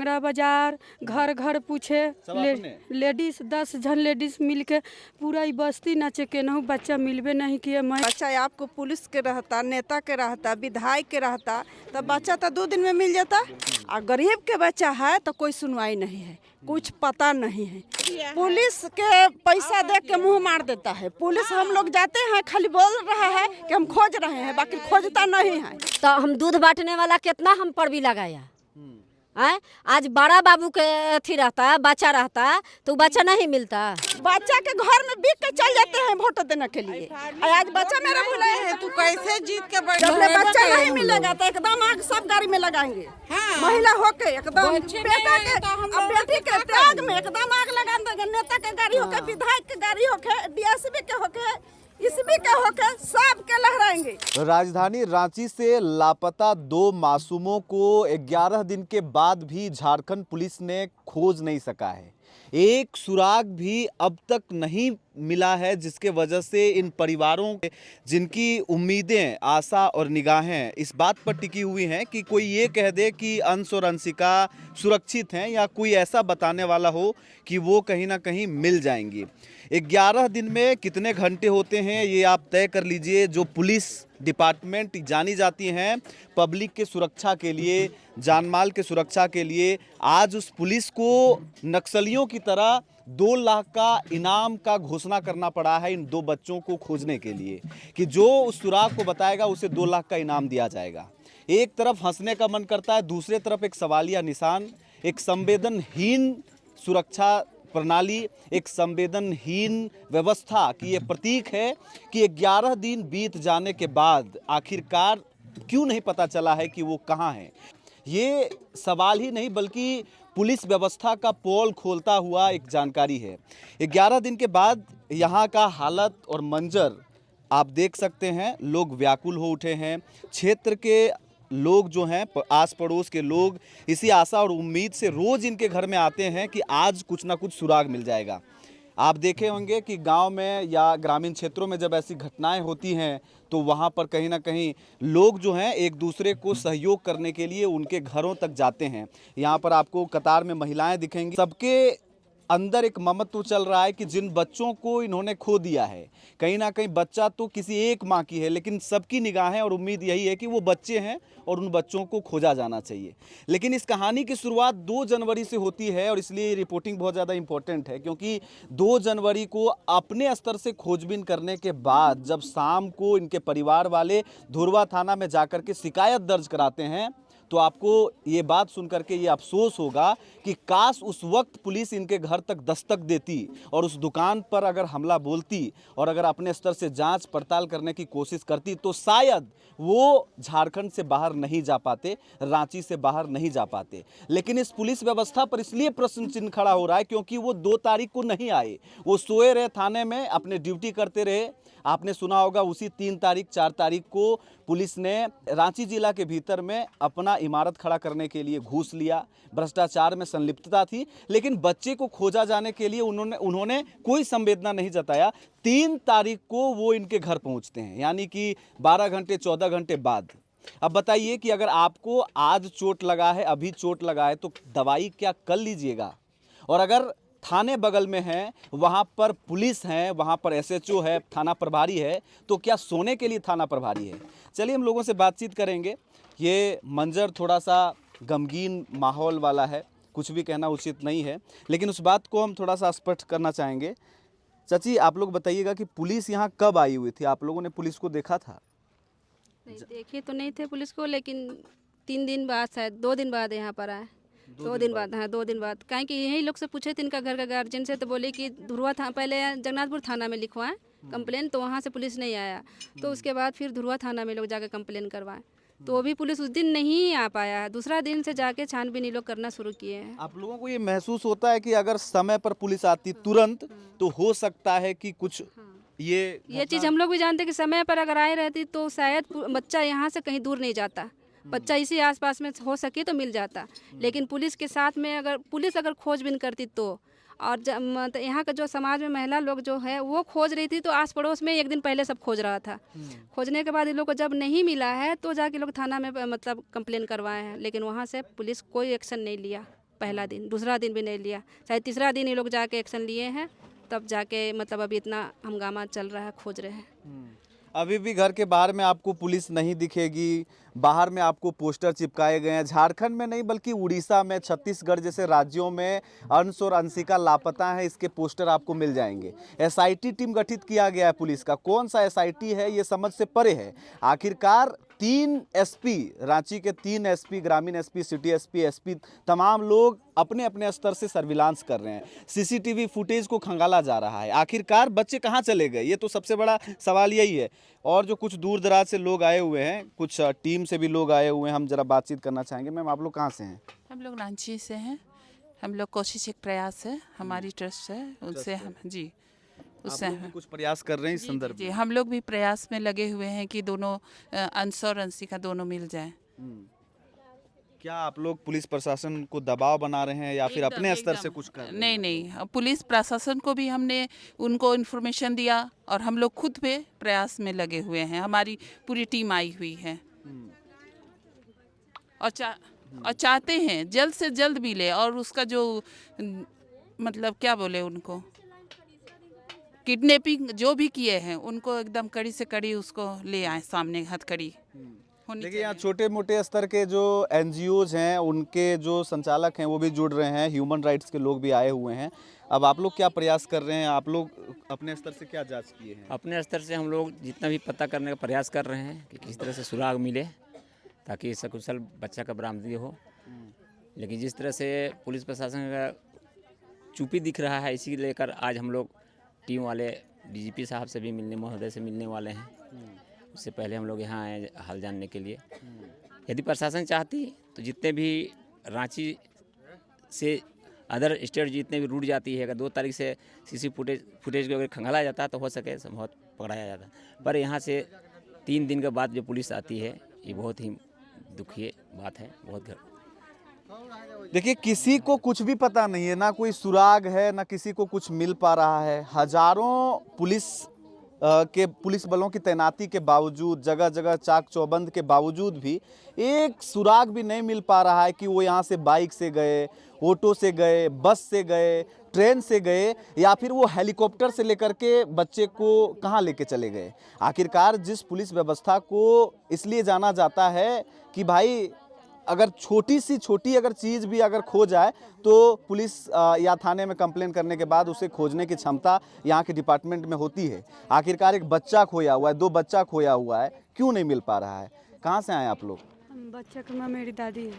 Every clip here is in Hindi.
टंगरा बाजार घर घर पूछे लेडीज 10 जन लेडीज मिल के पूरा ही बस्ती नाचे केनहू बच्चा मिलबे नहीं किए। मैं बच्चा आपको पुलिस के रहता, नेता के रहता, विधायक के रहता तो बच्चा तो 2 दिन में मिल जाता। और गरीब के बच्चा है तो कोई सुनवाई नहीं है, कुछ पता नहीं है। पुलिस के पैसा देख के मुंह मार देता है। पुलिस हम लोग जाते हैं खाली बोल रहा है कि हम खोज रहे हैं, बाकी खोजता नहीं है। तो हम दूध बांटने वाला कितना हम पर भी लगाया है। आज बड़ा बाबू के अथी रहता है, बच्चा रहता है तो बच्चा नहीं मिलता। बच्चा के घर में बिक के चल जाते हैं वोट देने के लिए। आज बच्चा मेरा भूले है, तू कैसे जीत के बैठ जब बच्चा नहीं मिलेगा तो एकदम आग सब गाड़ी में लगाएंगे। हाँ। महिला होके एकदम बेटा के अब बेटी के त्याग में एकदम आग लगा देंगे। नेता के गाड़ी होके, विधायक के गाड़ी होके, डीएसपी के होके, इसभी के होके सब के लहराएंगे। राजधानी रांची से लापता 2 मासूमों को 11 दिन के बाद भी झारखंड पुलिस ने खोज नहीं सका है। एक सुराग भी अब तक नहीं मिला है, जिसके वजह से इन परिवारों जिनकी उम्मीदें, आशा और निगाहें इस बात पर टिकी हुई हैं कि कोई ये कह दे कि अंश और अंशिका सुरक्षित हैं या कोई ऐसा बताने वाला हो कि वो कहीं ना कहीं मिल जाएंगी। 11 दिन में कितने घंटे होते हैं ये आप तय कर लीजिए। जो पुलिस डिपार्टमेंट जानी जाती हैं पब्लिक के सुरक्षा के लिए, जानमाल के सुरक्षा के लिए, आज उस पुलिस को नक्सलियों की तरह 2 लाख का इनाम का घोषणा करना पड़ा है इन 2 बच्चों को खोजने के लिए कि जो उस सुराग को बताएगा उसे 2 लाख का इनाम दिया जाएगा। एक तरफ हंसने का मन करता है, दूसरे तरफ एक सवालिया निशान, एक संवेदनहीन सुरक्षा प्रणाली, एक संवेदनहीन व्यवस्था की ये प्रतीक है कि 11 दिन बीत जाने के बाद आखिरकार क्यों नहीं पता चला है कि वो कहाँ है। ये सवाल ही नहीं बल्कि पुलिस व्यवस्था का पोल खोलता हुआ एक जानकारी है। 11 दिन के बाद यहाँ का हालत और मंजर आप देख सकते हैं। लोग व्याकुल हो उठे हैं। क्षेत्र के लोग जो हैं, आस पड़ोस के लोग इसी आशा और उम्मीद से रोज़ इनके घर में आते हैं कि आज कुछ ना कुछ सुराग मिल जाएगा। आप देखे होंगे कि गांव में या ग्रामीण क्षेत्रों में जब ऐसी घटनाएं होती हैं तो वहां पर कहीं ना कहीं लोग जो हैं एक दूसरे को सहयोग करने के लिए उनके घरों तक जाते हैं। यहाँ पर आपको कतार में महिलाएं दिखेंगी। सबके अंदर एक ममत्व चल रहा है कि जिन बच्चों को इन्होंने खो दिया है, कहीं ना कहीं बच्चा तो किसी एक माँ की है, लेकिन सबकी निगाहें और उम्मीद यही है कि वो बच्चे हैं और उन बच्चों को खोजा जाना चाहिए। लेकिन इस कहानी की शुरुआत 2 जनवरी से होती है और इसलिए रिपोर्टिंग बहुत ज़्यादा इम्पोर्टेंट है, क्योंकि 2 जनवरी को अपने स्तर से खोजबीन करने के बाद जब शाम को इनके परिवार वाले धुरवा थाना में जाकर के शिकायत दर्ज कराते हैं तो आपको ये बात सुनकर के ये अफसोस होगा कि काश उस वक्त पुलिस इनके घर तक दस्तक देती और उस दुकान पर अगर हमला बोलती और अगर अपने स्तर से जांच पड़ताल करने की कोशिश करती तो शायद वो झारखंड से बाहर नहीं जा पाते, रांची से बाहर नहीं जा पाते। लेकिन इस पुलिस व्यवस्था पर इसलिए प्रश्न चिन्ह खड़ा हो रहा है क्योंकि वो 2 तारीख को नहीं आए। वो सोए रहे थाने में, अपने ड्यूटी करते रहे। आपने सुना होगा उसी 3 तारीख 4 तारीख को पुलिस ने रांची जिला के भीतर में अपना इमारत खड़ा करने के लिए घूस लिया। भ्रष्टाचार में संलिप्तता थी, लेकिन बच्चे को खोजा जाने के लिए उन्होंने कोई संवेदना नहीं जताया। 3 तारीख को वो इनके घर पहुंचते हैं, यानी कि 12 घंटे 14 घंटे बाद। अब बताइए कि अगर आपको आज चोट लगा है, अभी चोट लगा है, तो दवाई क्या कर लीजिएगा? और अगर थाने बगल में हैं, वहाँ पर पुलिस है, वहाँ पर एसएचओ है, थाना प्रभारी है, तो क्या सोने के लिए थाना प्रभारी है? चलिए हम लोगों से बातचीत करेंगे। ये मंजर थोड़ा सा गमगीन माहौल वाला है, कुछ भी कहना उचित नहीं है, लेकिन उस बात को हम थोड़ा सा स्पष्ट करना चाहेंगे। चाची, आप लोग बताइएगा कि पुलिस यहाँ कब आई हुई थी? आप लोगों ने पुलिस को देखा था? नहीं देखे तो नहीं थे पुलिस को, लेकिन 3 दिन बाद, शायद 2 दिन बाद यहाँ पर आए। 2 दिन बाद, हाँ 2 दिन बाद। कहें कि यही लोग से पूछे थे इनका घर का गार्जियन से, तो बोले कि धुरवा था, पहले जगन्नाथपुर थाना में लिखवाएं कंप्लेन, तो वहाँ से पुलिस नहीं आया। तो उसके बाद फिर धुरवा थाना में लोग जाकर कंप्लेन करवाएं, तो वो भी पुलिस उस दिन नहीं आ पाया। दूसरा दिन से जाके छानबीन ये लोग करना शुरू किए हैं। आप लोगों को ये महसूस होता है कि अगर समय पर पुलिस आती तुरंत तो हो सकता है कि कुछ ये चीज़ हम लोग भी जानते कि समय पर अगर आए रहती तो शायद बच्चा यहाँ से कहीं दूर नहीं जाता, बच्चा इसी आसपास में हो सके तो मिल जाता। लेकिन पुलिस के साथ में अगर पुलिस खोजबीन करती तो, और यहाँ का जो समाज में महिला लोग जो है वो खोज रही थी, तो आस पड़ोस में 1 दिन पहले सब खोज रहा था। खोजने के बाद इन लोग को जब नहीं मिला है तो जाके लोग थाना में मतलब कंप्लेन करवाए हैं, लेकिन वहाँ से पुलिस कोई एक्शन नहीं लिया। पहला दिन, दूसरा दिन भी नहीं लिया, शायद तीसरा दिन ये लोग जाके एक्शन लिए हैं, तब जाके मतलब अभी इतना हंगामा चल रहा है, खोज रहे हैं। अभी भी घर के बाहर में आपको पुलिस नहीं दिखेगी, बाहर में आपको पोस्टर चिपकाए गए हैं। झारखंड में नहीं बल्कि उड़ीसा में, छत्तीसगढ़ जैसे राज्यों में अंश और अंशिका लापता हैं, इसके पोस्टर आपको मिल जाएंगे। एसआईटी टीम गठित किया गया है पुलिस का। कौन सा एसआईटी है ये समझ से परे है। आखिरकार 3 एसपी, रांची के 3 एसपी, ग्रामीण एसपी, सिटी एसपी, तमाम लोग अपने अपने स्तर से सर्विलांस कर रहे हैं। सीसीटीवी फुटेज को खंगाला जा रहा है। आखिरकार बच्चे कहाँ चले गए, ये तो सबसे बड़ा सवाल यही है। और जो कुछ दूर दराज से लोग आए हुए हैं, कुछ टीम से भी लोग आए हुए हैं, हम जरा बातचीत करना चाहेंगे। मैम, आप लोग कहाँ से हैं? हम लोग रांची से हैं। हम लोग कोशिश एक प्रयास है, हमारी ट्रस्ट है, उनसे हम जी उससे आप लोग भी कुछ प्रयास कर रहे हैं इस संदर्भ जी में? हम लोग भी प्रयास में लगे हुए हैं कि दोनों अंश और अंशिका दोनों मिल जाएं। क्या आप लोग पुलिस प्रशासन को दबाव बना रहे हैं या फिर एकदम, अपने स्तर एकदम। से कुछ कर रहे हैं? नहीं, पुलिस प्रशासन को भी हमने उनको इन्फॉर्मेशन दिया और हम लोग खुद पे प्रयास में लगे हुए हैं। हमारी पूरी टीम आई हुई है और चाहते हैं जल्द से जल्द मिले और उसका जो मतलब क्या बोले उनको किडनैपिंग जो भी किए हैं उनको एकदम कड़ी से कड़ी उसको ले आए सामने, हथकड़ी होनी देखिए, यहाँ चाहिए। छोटे मोटे स्तर के जो एनजीओज हैं, उनके जो संचालक हैं वो भी जुड़ रहे हैं, ह्यूमन राइट्स के लोग भी आए हुए हैं। अब आप लोग क्या प्रयास कर रहे हैं? आप लोग अपने स्तर से क्या जांच किए हैं? अपने स्तर से हम लोग जितना भी पता करने का प्रयास कर रहे हैं कि किस तरह से सुराग मिले ताकि सकुशल बच्चा का बरामदगी हो। लेकिन जिस तरह से पुलिस प्रशासन का चुप्पी दिख रहा है, इसी लेकर आज हम लोग टीम वाले डीजीपी साहब से भी मिलने, महोदय से मिलने वाले हैं। उससे पहले हम लोग यहाँ आए हाल जानने के लिए। यदि प्रशासन चाहती तो जितने भी रांची से अदर स्टेट जितने भी रूट जाती है, अगर 2 तारीख से सीसी फुटेज को अगर खंगाला जाता तो हो सके संभव पकड़ाया जाता। पर यहाँ से 3 दिन के बाद जो पुलिस आती है, ये बहुत ही दुखी बात है। बहुत देखिए, किसी को कुछ भी पता नहीं है, ना कोई सुराग है, ना किसी को कुछ मिल पा रहा है। हजारों पुलिस बलों की तैनाती के बावजूद, जगह जगह चाक चौबंद के बावजूद भी एक सुराग भी नहीं मिल पा रहा है कि वो यहाँ से बाइक से गए, ऑटो से गए, बस से गए, ट्रेन से गए, या फिर वो हेलीकॉप्टर से लेकर के बच्चे को कहाँ लेके चले गए। आखिरकार जिस पुलिस व्यवस्था को इसलिए जाना जाता है कि भाई अगर छोटी सी छोटी अगर चीज़ भी अगर खो जाए तो पुलिस या थाने में कंप्लेन करने के बाद उसे खोजने की क्षमता यहाँ के डिपार्टमेंट में होती है। आखिरकार एक बच्चा खोया हुआ है, 2 बच्चा खोया हुआ है, क्यों नहीं मिल पा रहा है? कहाँ से आए आप लोग? बच्चा का माँ मेरी दादी है।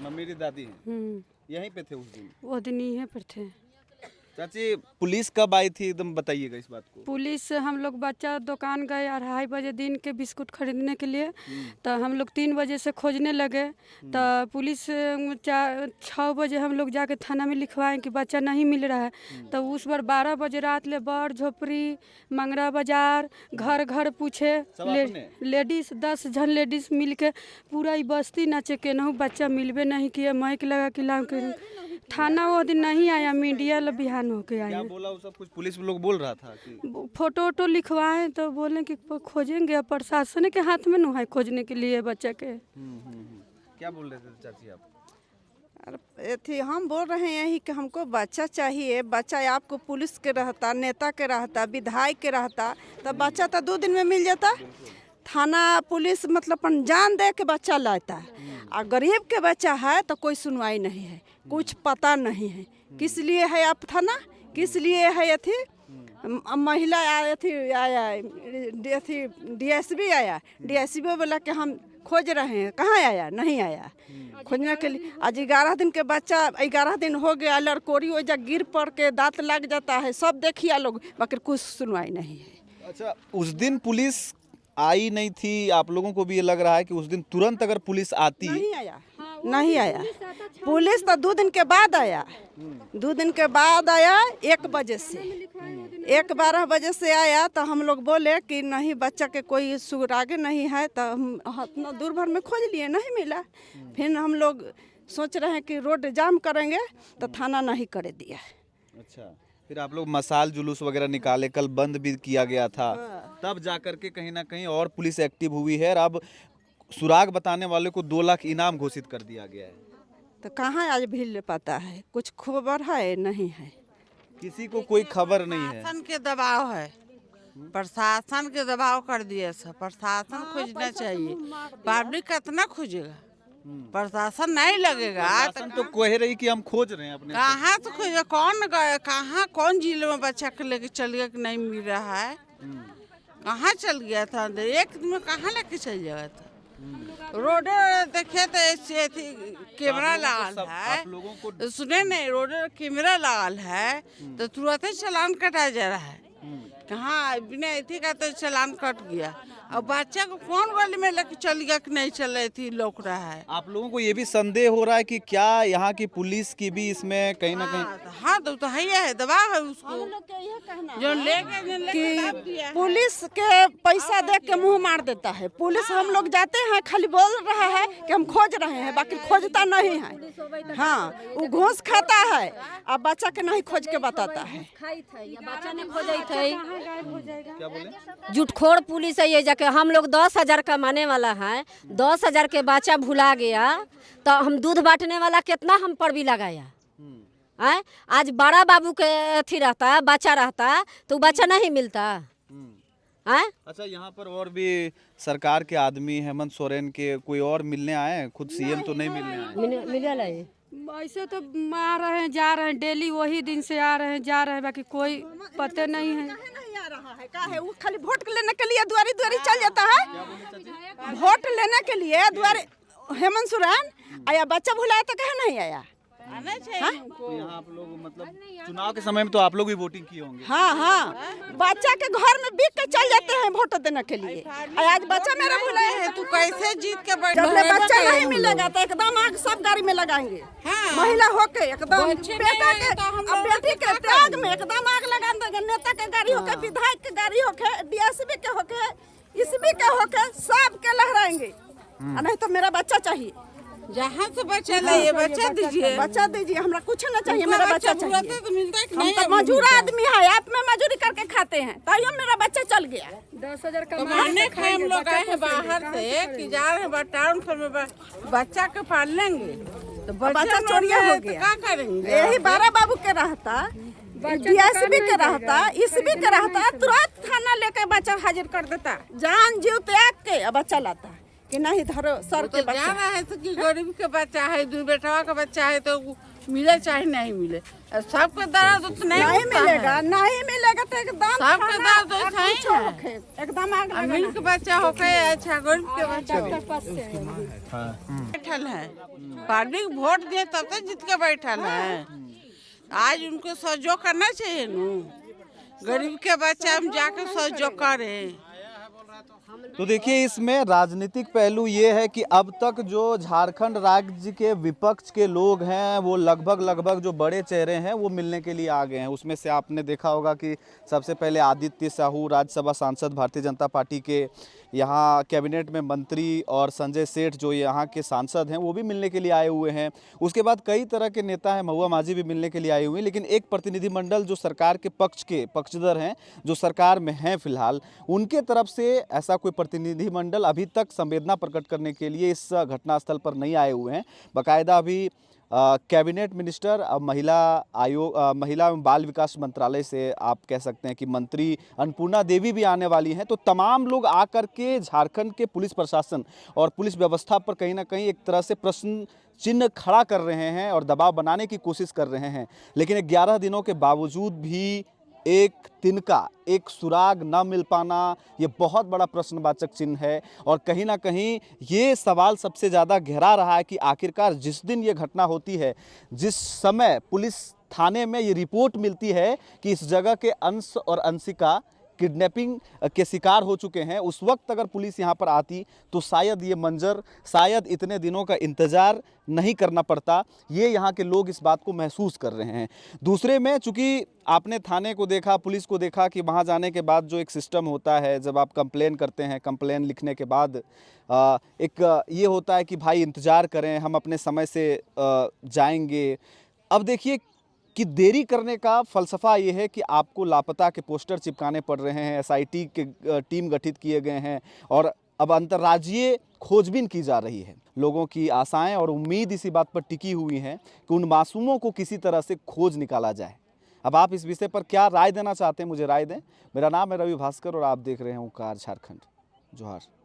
मम्मी दादी हैं, यहीं पे थे उस दिन? वो दिन यहीं पर थे। चाची, पुलिस कब आई थी, एकदम बताइएगा इस बात को। पुलिस, हम लोग बच्चा दुकान गए 2:30 बजे दिन के बिस्कुट खरीदने के लिए, तो हम लोग 3 बजे से खोजने लगे। तो पुलिस 6 बजे हम लोग जाके थाना में लिखवाएं कि बच्चा नहीं मिल रहा है। तो उस बार 12 बजे रात ले बड़ झोपड़ी, मंगरा बाजार, घर घर पूछे, लेडीज 10 जन लेडीज मिल के पूरा ही बस्ती नाचे, केनहू बच्चा मिलबे नहीं किया। माइक लगा के ला के थाना वो दिन नहीं आया, मीडिया ला बिहान होके आया। क्या बोला वो सब कुछ पुलिस लोग बोल रहा था कि फोटो वोटो लिखवाए तो बोले कि खोजेंगे, प्रशासन के हाथ में न है खोजने के लिए बच्चा के। क्या बोल रहे थे चाची आप? थी हम बोल रहे हैं यही कि हमको बच्चा चाहिए। बच्चा आपको पुलिस के रहता, नेता के रहता, विधायक के रहता, तो बच्चा तो 2 दिन में मिल जाता। थाना पुलिस मतलब अपन जान दे के बच्चा लाता है, और गरीब के बच्चा है तो कोई सुनवाई नहीं है, कुछ पता नहीं है। किस लिए है आप थाना, किस लिए है अथी महिला आया डीएसपी आया, डीएसपी बोला कि हम खोज रहे हैं, कहाँ आया? नहीं आया खोजने के लिए। आज 11 दिन के बच्चा, 11 दिन हो गया, लड़कोरी हो जा गिर पड़ के दांत लग जाता है, सब देखिए लोग, मगर कुछ सुनवाई नहीं है। अच्छा, उस दिन पुलिस आई नहीं थी, आप लोगों को भी ये लग रहा है कि उस दिन तुरंत अगर पुलिस आती? नहीं आया, नहीं आया। पुलिस तो 2 दिन के बाद आया, 2 दिन के बाद आया 1 बजे से, 1-12 बजे से आया। तो हम लोग बोले कि नहीं, बच्चा के कोई सुरागे नहीं है। तो हम इतना दूर भर में खोज लिए, नहीं मिला। फिर हम लोग सोच रहे हैं कि रोड जाम करेंगे, तो थाना नहीं करे दिया। अच्छा, फिर आप लोग मसाल जुलूस वगैरह निकाले, कल बंद भी किया गया था, तब जाकर के कहीं ना कहीं और पुलिस एक्टिव हुई है। और अब सुराग बताने वाले को 2 लाख इनाम घोषित कर दिया गया है। तो कहाँ आज भी पता है, कुछ खबर है नहीं है। किसी को कोई खबर नहीं है। प्रशासन के दबाव है, प्रशासन के दबाव कर दिए सब। प्रशासन खोजना चाहिए, पब्लिक कितना खोजेगा, प्रशासन नहीं लगेगा शासन तो कह रही कि हम खोज रहे हैं अपने। कहाँ से खोजेगा, कौन गए, कहाँ कौन जिले में बच्चा के लेके चल गया कि नहीं मिल रहा है, कहाँ चल गया था, एक दिन में कहाँ लेके चल जाएगा था। रोड देखे तो ऐसे कैमरा लागल है, आप लोगों को सुने नहीं, रोड कैमरा लागल है तो तुरंत ही चालान कटा जा रहा है। कहाँ बिना अथी का तो चालान कट गया। अब बच्चा को कौन गली में लेके चल गया कि नहीं चल रही थी, लौक रहा है। आप लोगों को ये भी संदेह हो रहा है कि क्या यहाँ की पुलिस की भी इसमें कहीं ना कहीं। हाँ तो है दबाव है उसको, जो लेके दब दिया है। पुलिस के पैसा दे के मुंह मार देता है। पुलिस हम लोग जाते हैं, खाली बोल रहा है कि हम खोज रहे हैं, बाकी खोजता नहीं है। हाँ, वो घूस खाता है, अब बच्चा के नहीं खोज के बताता है। बच्चा ने खोजे थे, क्या बोले? झूठखोर पुलिस है ये जाके। हम लोग 10,000 कमाने वाला है, 10,000 के बच्चा भुला गया तो हम दूध बांटने वाला कितना हम पर भी लगाया है। आज बड़ा बाबू के अथी रहता, बच्चा रहता तो बच्चा नहीं मिलता है। अच्छा, यहाँ पर और भी सरकार के आदमी हेमंत सोरेन के कोई और मिलने आए हैं? खुद सीएम तो नहीं मिलने आए। मिलल है ऐसे तो आ रहे हैं जा रहे हैं, डेली वही दिन से आ रहे हैं जा रहे हैं, बाकी कोई पते नहीं है। नहीं आ रहा है, का है वो खाली वोट लेने के लिए द्वारी द्वारी चल जाता है। वोट लेने के लिए द्वारी हेमंत सोरेन आया, बच्चा भुलाया तो कहे नहीं आया। आना चाहिए उनको। तो यहाँ आप लोग मतलब चुनाव के समय में तो आप लोग भी वोटिंग किए होंगे। हाँ, बच्चा के घर में बिक के चल जाते हैं वोट देने के लिए। आज बच्चा मेरा भुलाया है, तू कैसे जीत के बैठ जब ले बच्चा नहीं मिलेगा तो एकदम आग सब गाड़ी में लगाएंगे। महिला होके एकदम बेटा के अब बेटी के त्याग में एकदम आग लगा देंगे। नेता के गाड़ी होके, विधायक के गाड़ी होके, डीएसपी के होके, इसबी के होके, सब के लहराएंगे। नहीं तो मेरा बच्चा चाहिए, जहाँ से बच्चा लाइए, बच्चा दीजिए, बच्चा दीजिए, हमरा कुछ ना चाहिए, मेरा बच्चा चाहिए। तो मिलता है कि हम नहीं? तो मजूर आदमी है, आप में मजूरी करके खाते हैं, ताइयो मेरा बच्चा चल गया। 10,000 कमाने खाए हम लोग आए हैं बाहर से कि जा रहे हैं टाउन पर में बच्चा के पाल लेंगे तो बच्चा चोरिया हो गया। क्या करेंगे? यही बड़ा बाबू के रहता, डीएसपी के रहता, इसबी के रहता, तुरंत थाना लेके बच्चा हाजिर कर देता, जान जीव त्याग के बच्चा लाता कि नहीं धरो सर के तो जा बच्चा। रहा है तो कि गरीब के बच्चा है, दू बेटवा का बच्चा है तो मिले चाहे नहीं मिले, सबके दर्द तो नहीं नहीं होता है। मिलेगा, नहीं मिलेगा तो एकदम सबके थाना दर्द तो और सही कुछो है। होखे, एकदम आग अमीर लगाना। के बच्चा होके अच्छा गरीब के बच्चा बैठल है, पब्लिक वोट दिए तब तक जीत के बैठल है। आज उनको सहयोग करना चाहिए नू, गरीब के बच्चा हम जाके सहयोग करें। तो देखिए, इसमें राजनीतिक पहलू ये है कि अब तक जो झारखंड राज्य के विपक्ष के लोग हैं वो लगभग जो बड़े चेहरे हैं वो मिलने के लिए आ गए हैं। उसमें से आपने देखा होगा कि सबसे पहले आदित्य साहू, राज्यसभा सांसद भारतीय जनता पार्टी के, यहाँ कैबिनेट में मंत्री, और संजय सेठ जो यहाँ के सांसद हैं वो भी मिलने के लिए आए हुए हैं। उसके बाद कई तरह के नेता हैं, महुआ माझी भी मिलने के लिए आए हुए हैं। लेकिन एक प्रतिनिधिमंडल जो सरकार के पक्षधर हैं, जो सरकार में हैं फिलहाल, उनके तरफ से ऐसा कोई प्रतिनिधिमंडल अभी तक संवेदना प्रकट करने के लिए इस घटनास्थल पर नहीं आए हुए हैं। बाकायदा अभी कैबिनेट मिनिस्टर, महिला एवं बाल विकास मंत्रालय से आप कह सकते हैं कि मंत्री अन्नपूर्णा देवी भी आने वाली हैं। तो तमाम लोग आकर के झारखंड के पुलिस प्रशासन और पुलिस व्यवस्था पर कहीं ना कहीं एक तरह से प्रश्न चिन्ह खड़ा कर रहे हैं और दबाव बनाने की कोशिश कर रहे हैं। लेकिन 11 दिनों के बावजूद भी एक तिनका, एक सुराग न मिल पाना, ये बहुत बड़ा प्रश्नवाचक चिन्ह है। और कहीं ना कहीं ये सवाल सबसे ज़्यादा गहरा रहा है कि आखिरकार जिस दिन ये घटना होती है, जिस समय पुलिस थाने में ये रिपोर्ट मिलती है कि इस जगह के अंश और अंशिका किडनैपिंग के शिकार हो चुके हैं, उस वक्त अगर पुलिस यहाँ पर आती तो शायद ये मंजर, शायद इतने दिनों का इंतज़ार नहीं करना पड़ता। ये यहाँ के लोग इस बात को महसूस कर रहे हैं। दूसरे में, चूँकि आपने थाने को देखा, पुलिस को देखा कि वहाँ जाने के बाद जो एक सिस्टम होता है, जब आप कंप्लेन करते हैं, कंप्लेन लिखने के बाद एक ये होता है कि भाई इंतज़ार करें, हम अपने समय से जाएंगे। अब देखिए कि देरी करने का फ़लसफ़ा ये है कि आपको लापता के पोस्टर चिपकाने पड़ रहे हैं, एसआईटी के टीम गठित किए गए हैं और अब अंतर्राज्यीय खोजबीन की जा रही है। लोगों की आशाएं और उम्मीद इसी बात पर टिकी हुई हैं कि उन मासूमों को किसी तरह से खोज निकाला जाए। अब आप इस विषय पर क्या राय देना चाहते हैं, मुझे राय दें। मेरा नाम है रवि भास्कर और आप देख रहे हैं ओंकार झारखंड। जोहार।